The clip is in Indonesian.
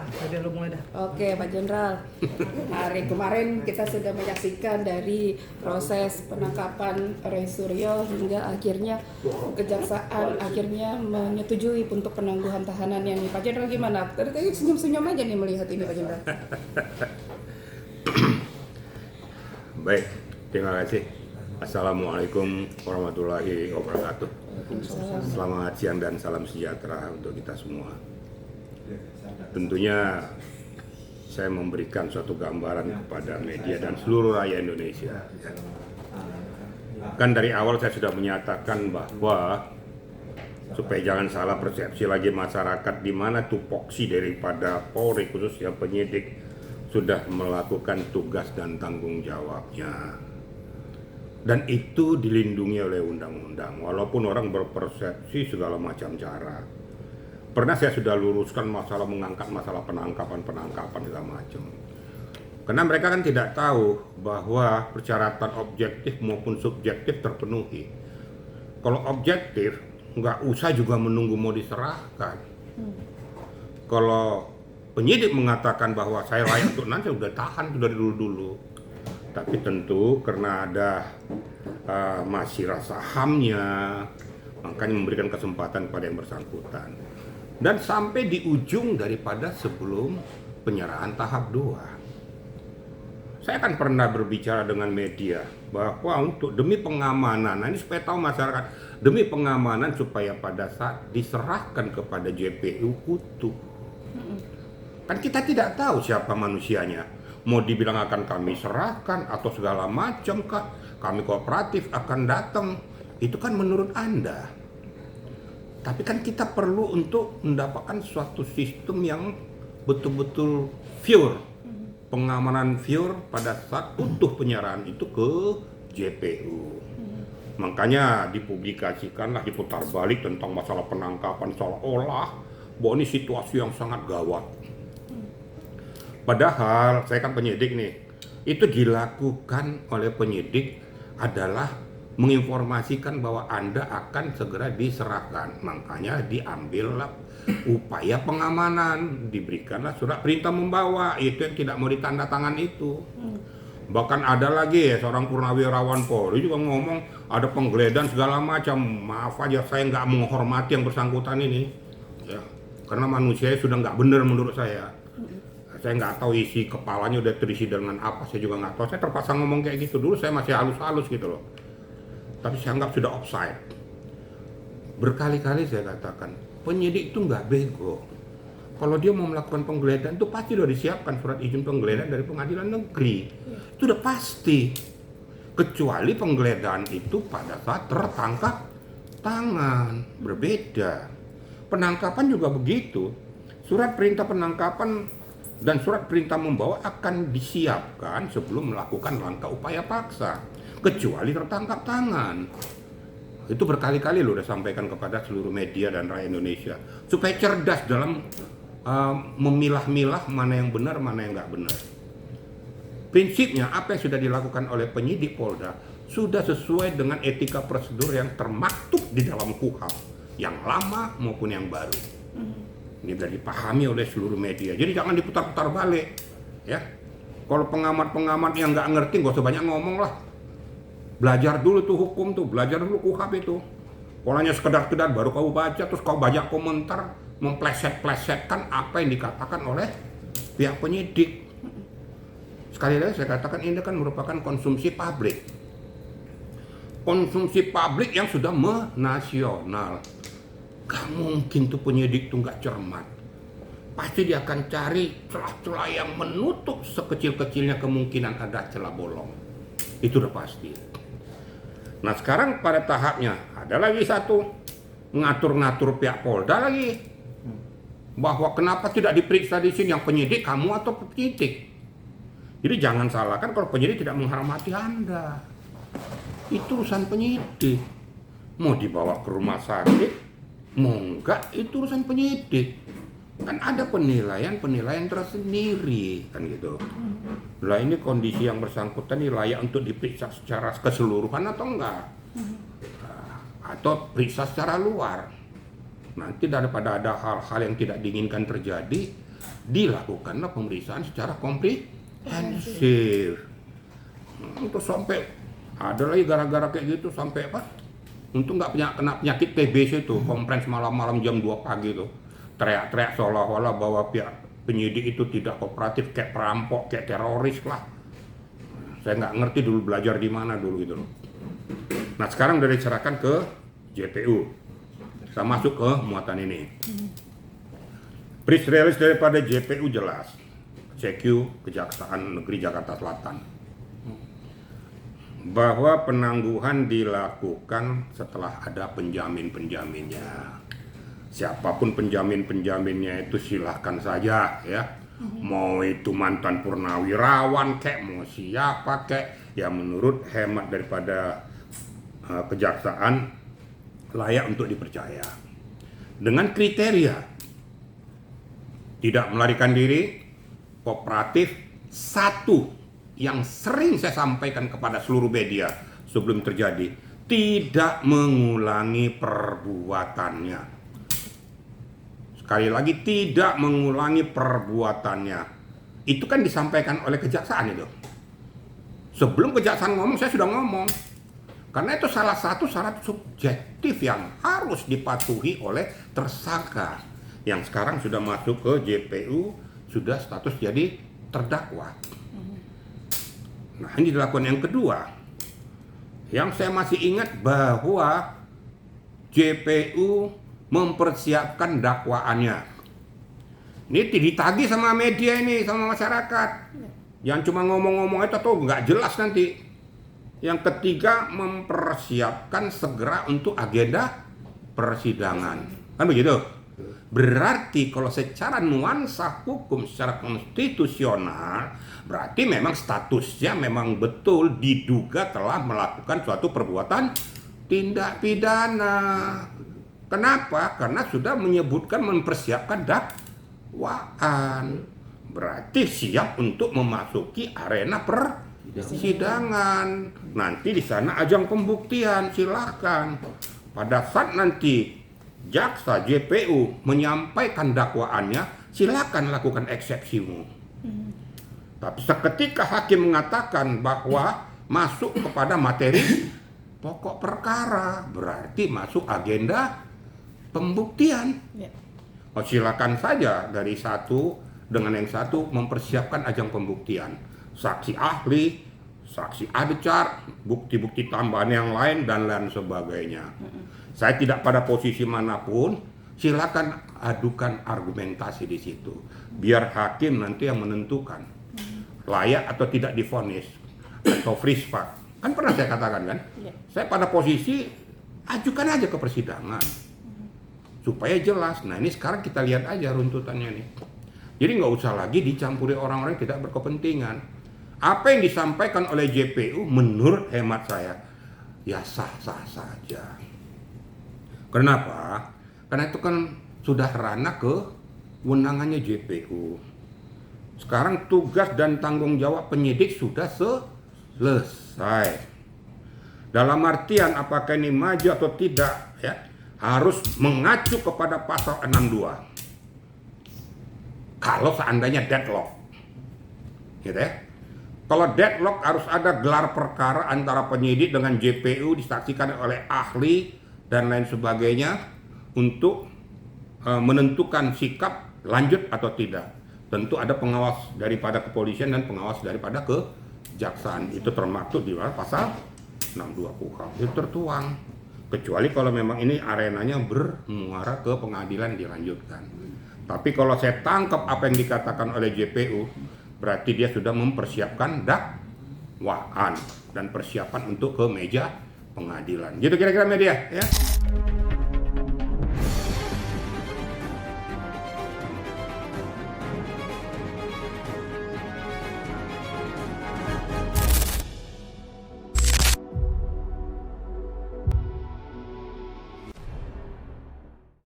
Udah lu mulai dah. Oke, Pak Jenderal. Hari kemarin kita sudah menyaksikan dari proses penangkapan Roy Suryo hingga akhirnya kejaksaan akhirnya menyetujui untuk penangguhan tahanan yang Pak Jenderal gimana? Tadi senyum-senyum aja nih melihat ini Pak Jenderal. Baik, terima kasih. Assalamualaikum warahmatullahi wabarakatuh. Selamat siang dan salam sejahtera untuk kita semua. Tentunya saya memberikan suatu gambaran kepada media dan seluruh rakyat Indonesia. Kan dari awal saya sudah menyatakan bahwa supaya jangan salah persepsi lagi masyarakat di mana tupoksi daripada Polri khususnya penyidik sudah melakukan tugas dan tanggung jawabnya. Dan itu dilindungi oleh undang-undang, walaupun orang berpersepsi segala macam cara. Pernah saya sudah luruskan masalah mengangkat masalah penangkapan segala macam. Karena mereka kan tidak tahu bahwa persyaratan objektif maupun subjektif terpenuhi. Kalau objektif, nggak usah juga menunggu mau diserahkan. Kalau penyidik mengatakan bahwa saya layak untuk nanti, udah tahan dari dulu-dulu. Tapi tentu karena ada masih rasa hamnya, makanya memberikan kesempatan kepada yang bersangkutan. Dan sampai di ujung daripada sebelum penyerahan tahap 2. Saya kan pernah berbicara dengan media bahwa untuk demi pengamanan, nah ini supaya tahu masyarakat, demi pengamanan supaya pada saat diserahkan kepada JPU utuh. Kan kita tidak tahu siapa manusianya. Mau dibilang akan kami serahkan atau segala macam kah, kami kooperatif akan datang, itu kan menurut Anda. Tapi kan kita perlu untuk mendapatkan suatu sistem yang betul-betul pure, pengamanan pure pada saat utuh penyerahan itu ke JPU. Makanya dipublikasikanlah, diputar balik tentang masalah penangkapan seolah-olah bahwa ini situasi yang sangat gawat. Padahal saya kan penyidik nih, itu dilakukan oleh penyidik adalah menginformasikan bahwa Anda akan segera diserahkan. Makanya diambillah upaya pengamanan, diberikanlah surat perintah membawa, itu yang tidak mau ditandatangan itu. Bahkan ada lagi ya, seorang purnawirawan Polri juga ngomong ada penggeledahan segala macam. Maaf aja, saya nggak menghormati yang bersangkutan ini, ya, karena manusia sudah nggak benar menurut saya. Saya nggak tahu isi kepalanya udah terisi dengan apa, saya juga nggak tahu. Saya terpaksa ngomong kayak gitu, dulu saya masih halus-halus gitu loh. Tapi saya anggap sudah offside. Berkali-kali saya katakan, penyidik itu nggak bego. Kalau dia mau melakukan penggeledahan itu pasti udah disiapkan surat izin penggeledahan dari pengadilan negeri. Itu udah pasti. Kecuali penggeledahan itu pada saat tertangkap tangan, berbeda. Penangkapan juga begitu. Surat perintah penangkapan dan surat perintah membawa akan disiapkan sebelum melakukan langkah upaya paksa, kecuali tertangkap tangan. Itu berkali-kali lo udah sampaikan kepada seluruh media dan rakyat Indonesia supaya cerdas dalam memilah-milah mana yang benar, mana yang nggak benar. Prinsipnya apa yang sudah dilakukan oleh penyidik Polda sudah sesuai dengan etika prosedur yang termaktub di dalam KUHP, yang lama maupun yang baru. Ini sudah dipahami oleh seluruh media. Jadi jangan diputar-putar balik, ya. Kalau pengamat-pengamat yang nggak ngerti, nggak usah banyak ngomong lah. Belajar dulu tuh hukum tuh, belajar dulu KUHP itu. Polanya sekedar-sekedar baru kau baca, terus kau banyak komentar mempleset-plesetkan apa yang dikatakan oleh pihak penyidik. Sekali lagi saya katakan ini kan merupakan konsumsi publik. Konsumsi publik yang sudah menasional. Gak mungkin tuh penyidik tuh gak cermat. Pasti dia akan cari celah-celah yang menutup sekecil-kecilnya kemungkinan ada celah bolong. Itu udah pasti. Nah sekarang pada tahapnya ada lagi satu, ngatur-ngatur pihak Polda lagi, bahwa kenapa tidak diperiksa di sini yang penyidik kamu atau penyidik. Jadi jangan salahkan kalau penyidik tidak menghormati Anda. Itu urusan penyidik. Mau dibawa ke rumah sakit, mau enggak, itu urusan penyidik. Kan ada penilaian tersendiri kan gitu. Lah ini kondisi yang bersangkutan ini layak untuk diperiksa secara keseluruhan atau enggak? Atau periksa secara luar. Nanti daripada ada hal-hal yang tidak diinginkan terjadi, dilakukanlah pemeriksaan secara komprehensif. Untuk sampai ada lagi gara-gara kayak gitu sampai apa? Untuk nggak kena penyakit TBC itu, konferensi malam-malam jam 2 pagi itu, teriak-teriak seolah-olah bahwa pihak penyidik itu tidak kooperatif, kayak perampok, kayak teroris lah. Saya nggak ngerti dulu belajar di mana dulu gitu loh. Nah sekarang udah diserahkan ke JPU. Kita masuk ke muatan ini. Press release daripada JPU jelas. CQ Kejaksaan Negeri Jakarta Selatan. Bahwa penangguhan dilakukan setelah ada penjamin-penjaminnya. Siapapun penjamin-penjaminnya itu silahkan saja ya. Mau itu mantan purnawirawan kek, mau siapa kek, ya menurut hemat daripada kejaksaan layak untuk dipercaya. Dengan kriteria tidak melarikan diri, kooperatif, satu yang sering saya sampaikan kepada seluruh media sebelum terjadi, tidak mengulangi perbuatannya. Sekali lagi, tidak mengulangi perbuatannya. Itu kan disampaikan oleh kejaksaan itu. Sebelum kejaksaan ngomong, saya sudah ngomong. Karena itu salah satu syarat subjektif yang harus dipatuhi oleh tersangka. Yang sekarang sudah masuk ke JPU, sudah status jadi terdakwa. Nah ini dilakukan yang kedua. Yang saya masih ingat bahwa JPU mempersiapkan dakwaannya. Ini ditagih sama media ini, sama masyarakat. Yang cuma ngomong-ngomong itu atau nggak jelas nanti. Yang ketiga, mempersiapkan segera untuk agenda persidangan. Kan begitu? Berarti kalau secara nuansa hukum, secara konstitusional, berarti memang statusnya memang betul diduga telah melakukan suatu perbuatan tindak pidana. Kenapa? Karena sudah menyebutkan mempersiapkan dakwaan. Berarti siap untuk memasuki arena persidangan. Nanti di sana ajang pembuktian, silakan. Pada saat nanti jaksa JPU menyampaikan dakwaannya, silakan lakukan eksepsimu. Tapi seketika hakim mengatakan bahwa masuk kepada materi pokok perkara, berarti masuk agenda pembuktian. Oh, silakan saja dari satu dengan yang satu mempersiapkan ajang pembuktian. Saksi ahli, saksi adecar, bukti-bukti tambahan yang lain dan lain sebagainya. Saya tidak pada posisi manapun, silakan adukan argumentasi di situ. Biar hakim nanti yang menentukan layak atau tidak divonis atau free spark. Kan pernah saya katakan kan? Saya pada posisi ajukan aja ke persidangan. Supaya jelas. Nah ini sekarang kita lihat aja runtutannya nih. Jadi nggak usah lagi dicampuri orang-orang yang tidak berkepentingan. Apa yang disampaikan oleh JPU menurut hemat saya ya sah-sah saja. Kenapa? Karena itu kan sudah ranah kewenangannya JPU. Sekarang tugas dan tanggung jawab penyidik sudah selesai. Dalam artian apakah ini maju atau tidak ya, harus mengacu kepada pasal 62. Kalau seandainya deadlock. Gitu ya. Kalau deadlock harus ada gelar perkara antara penyidik dengan JPU disaksikan oleh ahli dan lain sebagainya untuk menentukan sikap lanjut atau tidak. Tentu ada pengawas daripada kepolisian dan pengawas daripada kejaksaan. Itu termaktub di pasal 62 KUHP. Itu tertuang. Kecuali kalau memang ini arenanya bermuara ke pengadilan dilanjutkan. Tapi kalau saya tangkap apa yang dikatakan oleh JPU, berarti dia sudah mempersiapkan dakwaan dan persiapan untuk ke meja pengadilan. Gitu kira-kira media ya.